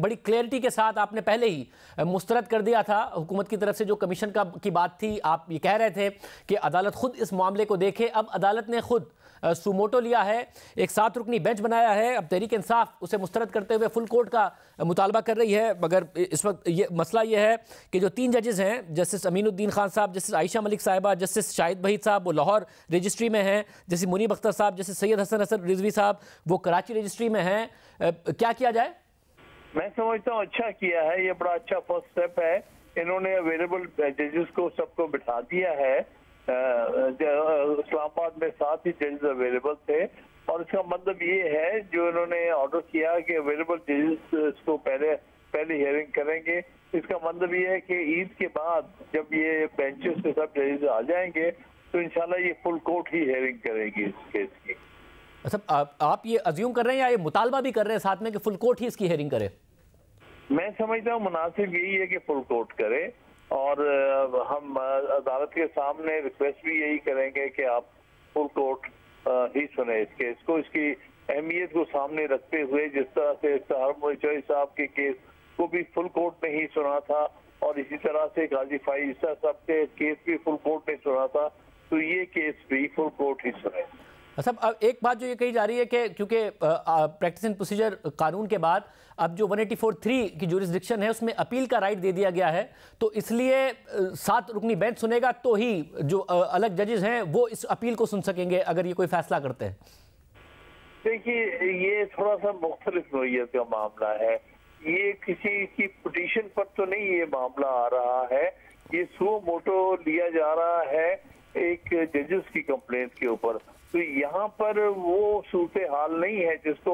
बड़ी क्लैरिटी के साथ आपने पहले ही मुस्तरद कर दिया था हुकूमत की तरफ से जो कमीशन की बात थी। आप ये कह रहे थे कि अदालत खुद इस मामले को देखे। अब अदालत ने खुद सुमोटो लिया है, एक 7 रुकनी बेंच बनाया है। अब तहरीक इंसाफ उसे मुस्तरद करते हुए फुल कोर्ट का मुतालबा कर रही है। मगर इस वक्त ये मसला ये है कि जो 3 जजेस हैं, जस्टिस अमीनुद्दीन खान साहब, जस्टिस आयशा मलिक साहिबा, जस्टिस शाहिद वहीद साहब, वो लाहौर रजिस्ट्री में हैं। जस्टिस मुनीब अख्तर साहब, जस्टिस सैयद हसन असद रिजवी साहब, वो कराची रजिस्ट्री में हैं। क्या किया जाए? मैं समझता हूँ अच्छा किया है, ये बड़ा अच्छा फर्स्ट स्टेप है। इन्होंने अवेलेबल जजेस को सबको बिठा दिया है। इस्लामाबाद में 7 ही जजेस अवेलेबल थे और इसका मतलब ये है जो इन्होंने ऑर्डर किया कि अवेलेबल जजेस को पहले हियरिंग करेंगे। इसका मतलब ये है कि ईद के बाद जब ये बेंचेस पे सब जजेस आ जाएंगे तो इंशाल्लाह ये फुल कोर्ट ही हियरिंग करेगी इस केस की। अच्छा, आप ये अज्यूम कर रहे हैं या ये मुतालबा भी कर रहे हैं साथ में कि फुल कोर्ट ही इसकी हियरिंग करे? मैं समझता हूँ मुनासिब यही है कि फुल कोर्ट करे और हम अदालत के सामने रिक्वेस्ट भी यही करेंगे कि आप फुल कोर्ट ही सुने इस केस को, इसकी अहमियत को सामने रखते हुए। जिस तरह से सहार मोइचोई साहब के केस को भी फुल कोर्ट ने ही सुना था और इसी तरह से गाजी फाइज साहब के केस भी फुल कोर्ट ने सुना था, तो ये केस भी फुल कोर्ट ही सुने। अच्छा, अब एक बात जो ये कही जा रही है कि क्योंकि प्रैक्टिस एंड प्रोसीजर कानून के बाद अब जो 184(3) की जुरिस्डिक्शन है उसमें अपील का राइट दे दिया गया है, तो इसलिए 7 रुकनी बेंच सुनेगा तो ही जो अलग जजेस हैं वो इस अपील को सुन सकेंगे अगर ये कोई फैसला करते हैं। देखिए, ये थोड़ा सा मुख्तलिफ नोयत का मामला है। ये किसी की पिटीशन पर तो नहीं ये मामला आ रहा है, ये सो मोटो लिया जा रहा है एक जजेस की कंप्लेंट के ऊपर। तो यहाँ पर वो सूरत हाल नहीं है जिसको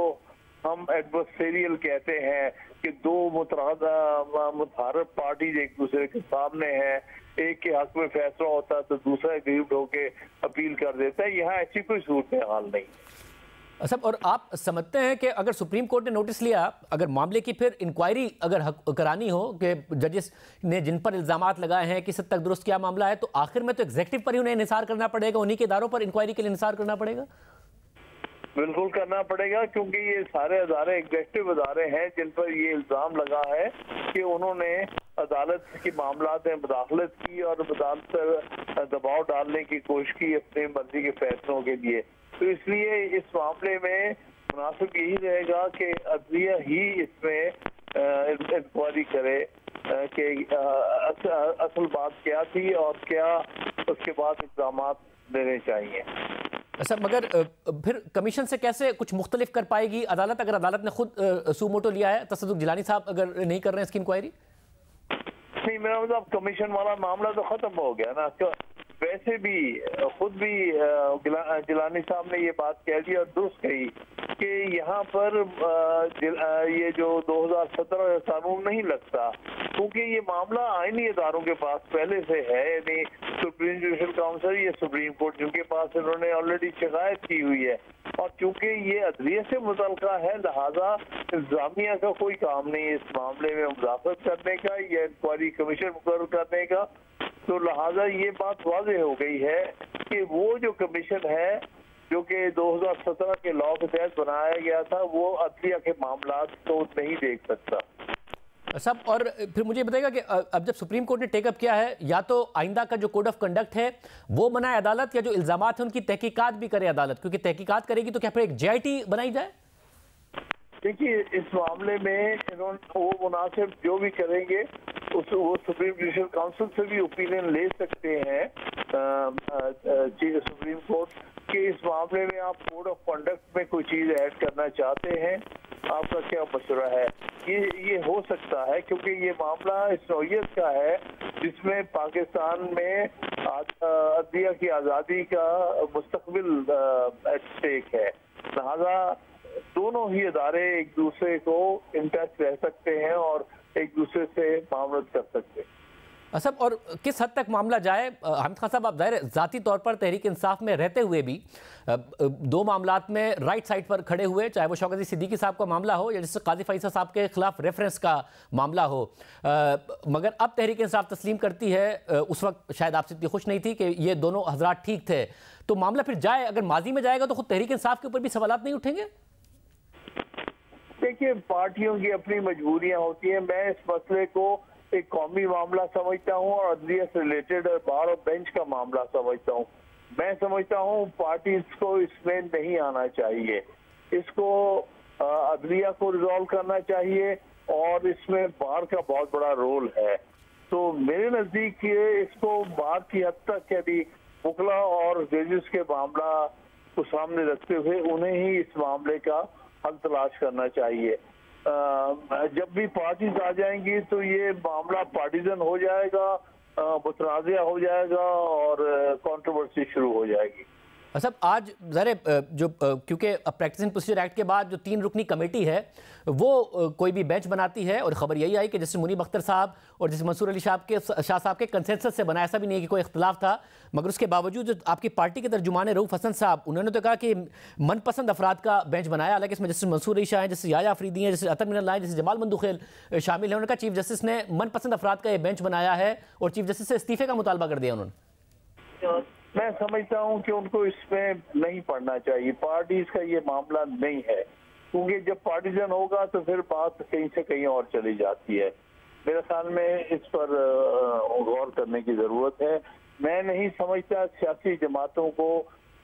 हम एडवर्सरियल कहते हैं कि 2 मुतहारफ पार्टीज एक दूसरे के सामने हैं, एक के हक में फैसला होता है तो दूसरा एग्रीव्ड होके अपील कर देता है। यहाँ ऐसी कोई सूरत हाल नहीं। अच्छा, और आप समझते हैं कि अगर सुप्रीम कोर्ट ने नोटिस लिया, अगर मामले की फिर इंक्वायरी अगर करानी हो कि जजेस ने जिन पर इल्जामात लगाए हैं किस हद तक दुरुस्त क्या मामला है, तो आखिर में तो एग्जीक्यूटिव पर ही उन्हें इंहिसार करना पड़ेगा, उन्हीं के इदारों पर इंक्वायरी के लिए इंहिसार करना पड़ेगा। बिल्कुल करना पड़ेगा, क्योंकि ये सारे अदारे एग्जीक्यूटिव अदारे हैं जिन पर ये इल्जाम लगा है कि उन्होंने अदालत की मामलात में मुदाखलत की और अदालत पर दबाव डालने की कोशिश की अपनी मर्जी के फैसलों के लिए। तो इसलिए इस मामले में मुनासिब यही रहेगा कि अदलिया ही इसमें इंक्वायरी करे कि असल बात क्या थी और क्या उसके बाद इक़दाम लेने चाहिए। अच्छा, मगर फिर कमीशन से कैसे कुछ मुख्तलिफ कर पाएगी अदालत अगर अदालत ने खुद सुमोटो लिया है? तसद्दुक़ जिलानी साहब अगर नहीं कर रहे हैं इसकी इंक्वायरी? नहीं, मेरा मतलब कमीशन वाला मामला तो खत्म हो गया ना। वैसे भी खुद भी जिलानी साहब ने ये बात कह दी और दुरुस्त कही कि यहाँ पर ये जो 2017 कानून नहीं लगता, क्योंकि ये मामला आईनी इदारों के पास पहले से है, यानी सुप्रीम जुडिशल काउंसिल या सुप्रीम कोर्ट जिनके पास इन्होंने ऑलरेडी शिकायत की हुई है। और चूंकि ये अदलिया से मुतल्लिका है, लिहाजा इंतजामिया का कोई काम नहीं है इस मामले में मुदाखलत करने का या इंक्वायरी कमीशन मुकर्रर करने का। तो लिहाजा ये बात वाज़ेह हो गई है कि वो जो कमीशन है जो कि 2017 के लॉ के तहत बनाया गया था, वो अदलिया के मामलात को नहीं देख सकता। सब और फिर मुझे बताइएगा कि अब जब सुप्रीम कोर्ट ने टेकअप किया है, या तो आइंदा का जो कोड ऑफ कंडक्ट है वो बनाए अदालत, या जो इल्जामात हैं उनकी तहकीकात भी करे अदालत, क्योंकि तहकीकात करेगी तो क्या फिर एक JIT बनाई जाए? देखिए, इस मामले में इन्होंने वो मुनासिब जो भी करेंगे वो सुप्रीम जुडिशल काउंसिल से भी ओपिनियन ले सकते हैं सुप्रीम कोर्ट कि इस मामले में आप कोड ऑफ कंडक्ट में कोई चीज ऐड करना चाहते हैं, आपका क्या मशवरा है। ये हो सकता है क्योंकि ये मामला इस नौयत का है जिसमें पाकिस्तान में अदलिया की आज़ादी का मुस्तकबिल एट स्टेक है। लिहाजा दोनों ही अदारे एक दूसरे को इन टच रह सकते हैं और एक दूसरे से मामलत कर सकते हैं। असब, और किस हद तक मामला जाए? हामिद खान साहब, आप ज़ाहिर ज़ाती तौर पर तहरीक इंसाफ में रहते हुए भी 2 मामलात में राइट साइड पर खड़े हुए, चाहे वो शौकत सिद्दीकी साहब का मामला हो या जिससे काजी फैसल साहब के खिलाफ रेफरेंस का मामला हो, मगर अब तहरीक इंसाफ तस्लीम करती है, उस वक्त शायद आपसे इतनी खुश नहीं थी कि ये दोनों हजरात ठीक थे, तो मामला फिर जाए, अगर माजी में जाएगा तो खुद तहरीक इंसाफ के ऊपर भी सवालात नहीं उठेंगे? देखिए, पार्टियों की अपनी मजबूरियां होती हैं। मैं इस मसले को एक कौमी मामला समझता हूँ और अदलिया से रिलेटेड बार और बेंच का मामला समझता हूँ। मैं समझता हूँ पार्टीज को इसमें नहीं आना चाहिए, इसको अदलिया को रिजॉल्व करना चाहिए और इसमें बार का बहुत बड़ा रोल है। तो मेरे नजदीक इसको बार की हद तक यदि वकला और जजेस के मामला को सामने रखते हुए उन्हें ही इस मामले का हल तलाश करना चाहिए। जब भी पार्टीज आ जाएंगी तो ये मामला पार्टीजन हो जाएगा, मुतनाज़ा हो जाएगा और कंट्रोवर्सी शुरू हो जाएगी। सब आज ज़रा जो क्योंकि प्रैक्टिस प्रोसीजर एक्ट के बाद जो 3 रुकनी कमेटी है वो कोई भी बेंच बनाती है और ख़बर यही आई कि जैसे मुनीब अख्तर साहब और जैसे मंसूर अली शाह साहब के कंसेंसस से बना, ऐसा भी नहीं है कि कोई इख्तलाफ था, मगर उसके बावजूद जो आपकी पार्टी के तर्जुमान रऊफ हसन साहब, उन्होंने तो कहा कि मनपसंद अफराद का बेंच बनाया। हालांकि इसमें जैसे मंसूर अली शाह हैं, जैसे याया अफरीदी हैं, जैसे अतर मिनल हैं, जैसे जमाल मंदुखेल शामिल हैं। उन्होंने कहा चीफ जस्टिस ने मनपसंद अफराद का ये बेंच बनाया है और चीफ जस्टिस से इस्तीफे का मुतालबा कर दिया उन्होंने। मैं समझता हूं कि उनको इसमें नहीं पढ़ना चाहिए, पार्टीज का ये मामला नहीं है, क्योंकि जब पार्टीजन होगा तो फिर बात कहीं से कहीं और चली जाती है। मेरे ख्याल में इस पर गौर करने की जरूरत है। मैं नहीं समझता सियासी जमातों को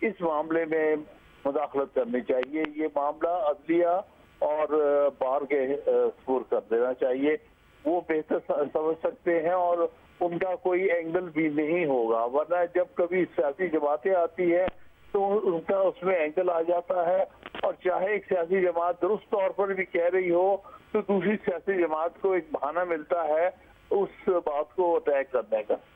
इस मामले में मुदाखलत करनी चाहिए। ये मामला अदलिया और बार के सुपुर्द कर देना चाहिए, वो बेहतर समझ सकते हैं और उनका कोई एंगल भी नहीं होगा। वरना जब कभी सियासी जमातें आती है तो उनका उसमें एंगल आ जाता है, और चाहे एक सियासी जमात दुरुस्त तौर पर भी कह रही हो तो दूसरी सियासी जमात को एक बहाना मिलता है उस बात को अटैक करने का।